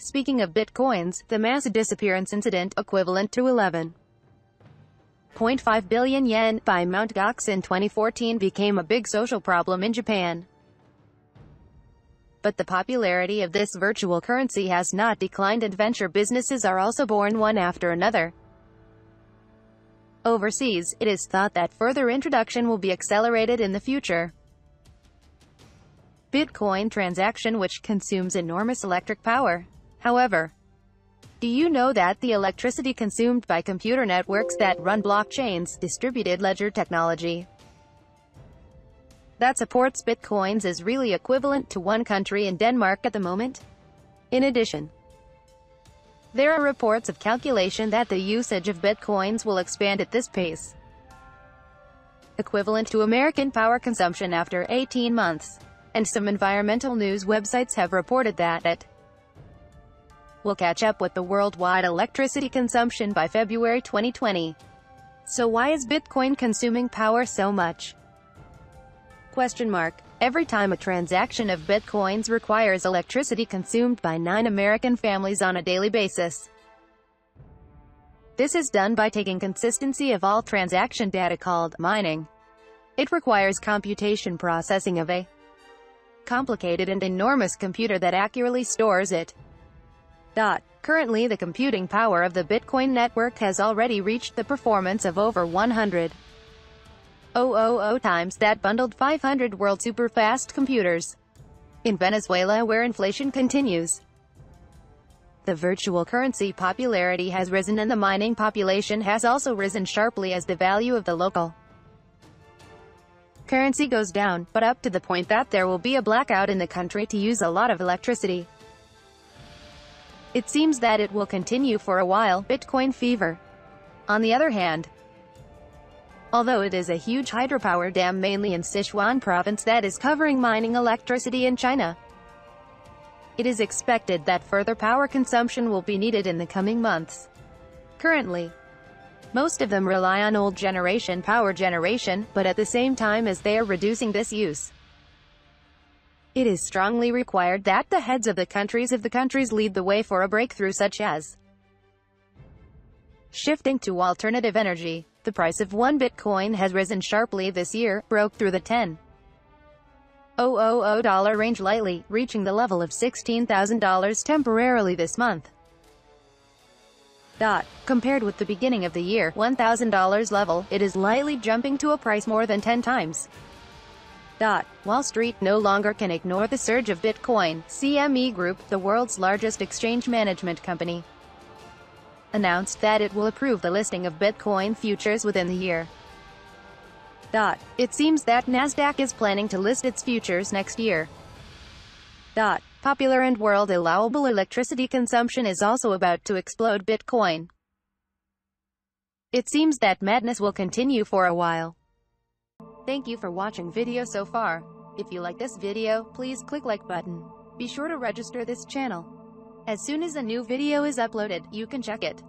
Speaking of bitcoins, the mass disappearance incident, equivalent to 11.5 billion yen, by Mount Gox in 2014 became a big social problem in Japan. But the popularity of this virtual currency has not declined, and venture businesses are also born one after another. Overseas, it is thought that further introduction will be accelerated in the future. Bitcoin transaction, which consumes enormous electric power. However, do you know that the electricity consumed by computer networks that run blockchains, distributed ledger technology, that supports bitcoins is really equivalent to one country in Denmark at the moment? In addition, there are reports of calculation that the usage of bitcoins will expand at this pace, equivalent to American power consumption after 18 months. And some environmental news websites have reported that it will catch up with the worldwide electricity consumption by February 2020. So why is Bitcoin consuming power so much? Every time a transaction of Bitcoins requires electricity consumed by 9 American families on a daily basis. This is done by taking consistency of all transaction data called mining. It requires computation processing of a complicated and enormous computer that accurately stores it. Currently, the computing power of the Bitcoin network has already reached the performance of over 100,000 times that bundled 500 world super-fast computers. In Venezuela, where inflation continues, the virtual currency popularity has risen, and the mining population has also risen sharply as the value of the local currency goes down, but up to the point that there will be a blackout in the country to use a lot of electricity. It seems that it will continue for a while. Bitcoin fever. On the other hand, although it is a huge hydropower dam mainly in Sichuan province that is covering mining electricity in China, it is expected that further power consumption will be needed in the coming months. Currently, most of them rely on old generation power generation, but at the same time as they are reducing this use, it is strongly required that the heads of the countries lead the way for a breakthrough, such as shifting to alternative energy. The price of one Bitcoin has risen sharply this year, broke through the $10,000 range lightly, reaching the level of $16,000 temporarily this month. Compared with the beginning of the year $1,000 level, it is lightly jumping to a price more than 10 times. Wall Street no longer can ignore the surge of Bitcoin. CME Group, the world's largest exchange management company, announced that it will approve the listing of Bitcoin futures within the year. It seems that Nasdaq is planning to list its futures next year. Popular and world allowable electricity consumption is also about to explode Bitcoin. It seems that madness will continue for a while. Thank you for watching video so far. If you like this video, please click like button. Be sure to register this channel. As soon as a new video is uploaded, you can check it.